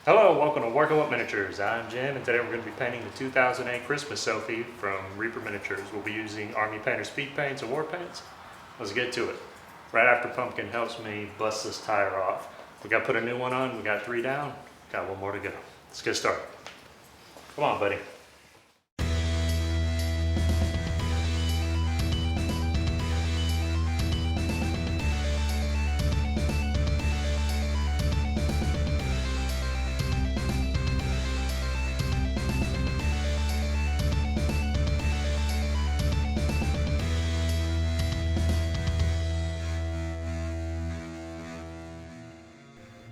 Hello, welcome to Working with Miniatures. I'm Jim, and today we're going to be painting the 2008 Christmas Sophie from Reaper Miniatures. We'll be using Army Painter speed paints and Warpaints. Let's get to it. Right after Pumpkin helps me bust this tire off. We got to put a new one on. We got 3 down. Got 1 more to go. Let's get started. Come on, buddy.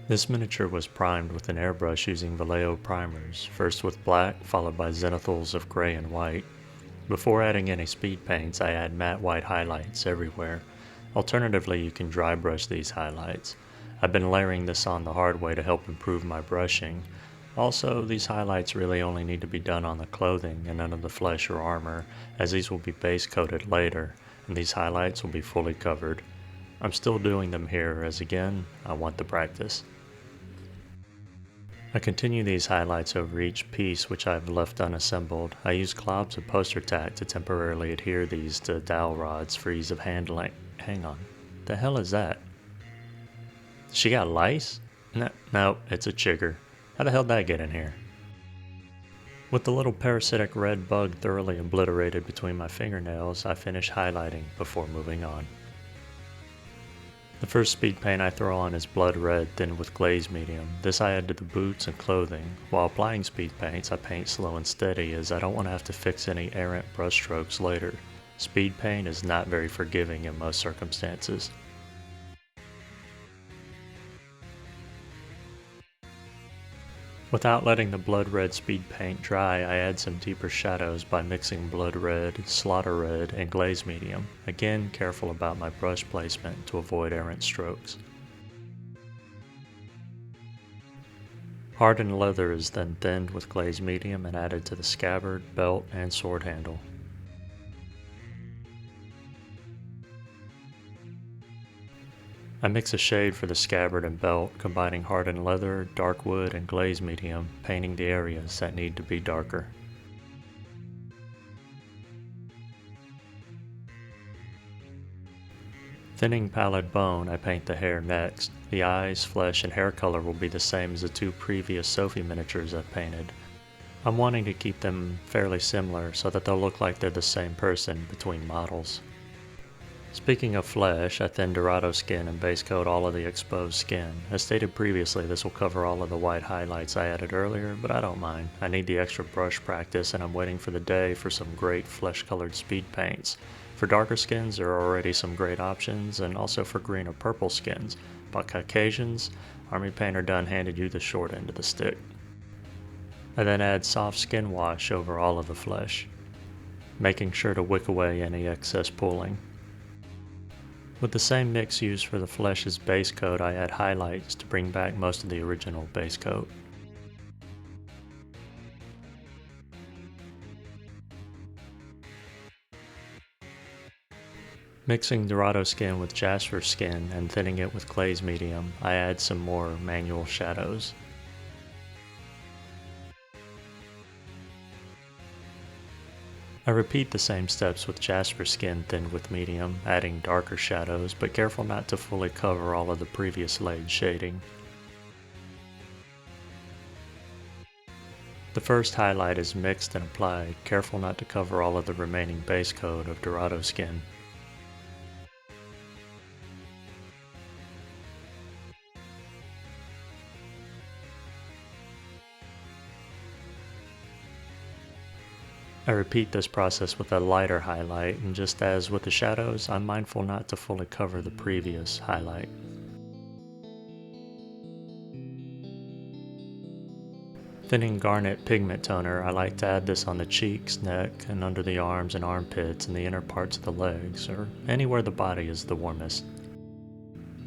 This miniature was primed with an airbrush using Vallejo primers, first with black, followed by zenithals of gray and white. Before adding any speed paints, I add matte white highlights everywhere. Alternatively, you can dry brush these highlights. I've been layering this on the hard way to help improve my brushing. Also, these highlights really only need to be done on the clothing and none of the flesh or armor, as these will be base coated later, and these highlights will be fully covered. I'm still doing them here as again, I want the practice. I continue these highlights over each piece which I've left unassembled. I use globs of poster tack to temporarily adhere these to dowel rods for ease of handling. Hang on, the hell is that? She got lice? No, it's a chigger. How the hell did that get in here? With the little parasitic red bug thoroughly obliterated between my fingernails, I finish highlighting before moving on. The first speed paint I throw on is blood red thinned with glaze medium. This I add to the boots and clothing. While applying speed paints, I paint slow and steady as I don't want to have to fix any errant brush strokes later. Speed paint is not very forgiving in most circumstances. Without letting the blood red speed paint dry, I add some deeper shadows by mixing blood red, slaughter red, and glaze medium. Again, careful about my brush placement to avoid errant strokes. Hardened leather is then thinned with glaze medium and added to the scabbard, belt, and sword handle. I mix a shade for the scabbard and belt, combining hardened leather, dark wood, and glaze medium, painting the areas that need to be darker. Thinning pallid bone, I paint the hair next. The eyes, flesh, and hair color will be the same as the 2 previous Sophie miniatures I've painted. I'm wanting to keep them fairly similar so that they'll look like they're the same person between models. Speaking of flesh, I thin Dorado skin and base coat all of the exposed skin. As stated previously, this will cover all of the white highlights I added earlier, but I don't mind. I need the extra brush practice and I'm waiting for the day for some great flesh-colored speed paints. For darker skins, there are already some great options, and also for green or purple skins. But Caucasians, Army Painter done handed you the short end of the stick. I then add soft skin wash over all of the flesh, making sure to wick away any excess pooling. With the same mix used for the flesh as base coat, I add highlights to bring back most of the original base coat. Mixing Dorado skin with Jasper skin and thinning it with glaze medium, I add some more manual shadows. I repeat the same steps with Jasper skin thinned with medium, adding darker shadows, but careful not to fully cover all of the previous laid shading. The first highlight is mixed and applied, careful not to cover all of the remaining base coat of Dorado skin. I repeat this process with a lighter highlight, and just as with the shadows, I'm mindful not to fully cover the previous highlight. Thinning garnet pigment toner, I like to add this on the cheeks, neck, and under the arms and armpits and the inner parts of the legs, or anywhere the body is the warmest.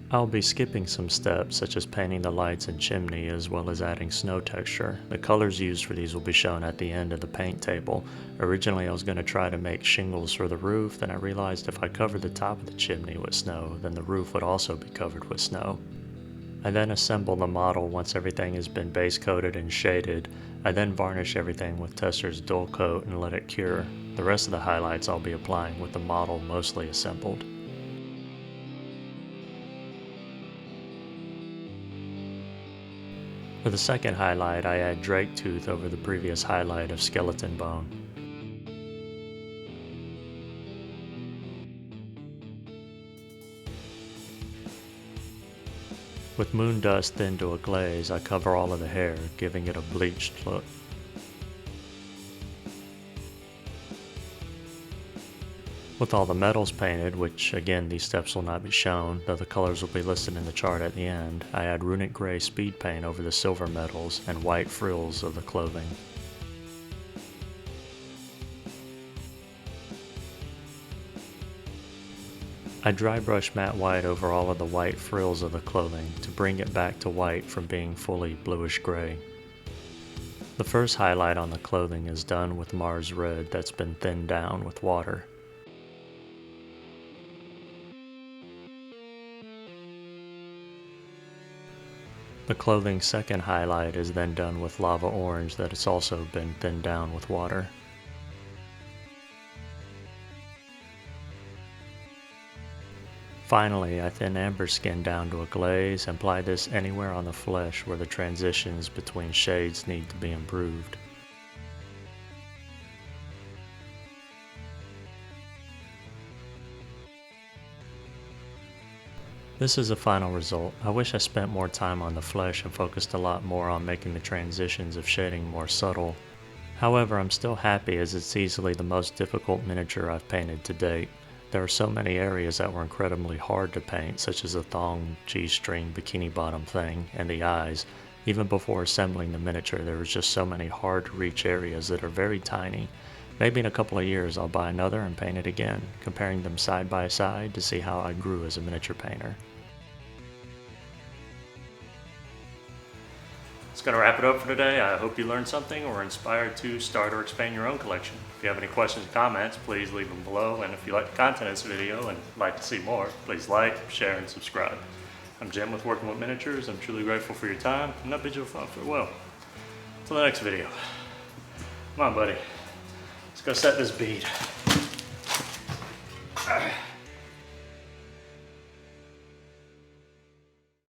I'll be skipping some steps such as painting the lights and chimney as well as adding snow texture. The colors used for these will be shown at the end of the paint table. Originally I was going to try to make shingles for the roof, then I realized if I covered the top of the chimney with snow, then the roof would also be covered with snow. I then assemble the model once everything has been base coated and shaded. I then varnish everything with Testor's dual coat and let it cure. The rest of the highlights I'll be applying with the model mostly assembled. For the second highlight, I add drake tooth over the previous highlight of skeleton bone. With moon dust thinned to a glaze, I cover all of the hair, giving it a bleached look. With all the metals painted, which again these steps will not be shown, though the colors will be listed in the chart at the end, I add runic gray speed paint over the silver metals and white frills of the clothing. I dry brush matte white over all of the white frills of the clothing to bring it back to white from being fully bluish gray. The first highlight on the clothing is done with Mars red that's been thinned down with water. The clothing's second highlight is then done with lava orange that has also been thinned down with water. Finally, I thin amber skin down to a glaze and apply this anywhere on the flesh where the transitions between shades need to be improved. This is the final result. I wish I spent more time on the flesh and focused a lot more on making the transitions of shading more subtle. However, I'm still happy as it's easily the most difficult miniature I've painted to date. There are so many areas that were incredibly hard to paint, such as the thong, G-string, bikini bottom thing, and the eyes. Even before assembling the miniature, there was just so many hard to reach areas that are very tiny. Maybe in a couple of years I'll buy another and paint it again, comparing them side by side to see how I grew as a miniature painter. That's going to wrap it up for today. I hope you learned something or were inspired to start or expand your own collection. If you have any questions or comments, please leave them below. And if you like the content of this video and would like to see more, please like, share, and subscribe. I'm Jim with Working with Miniatures. I'm truly grateful for your time, and I bid you a farewell. Until the next video. Come on, buddy. Let's go set this bead.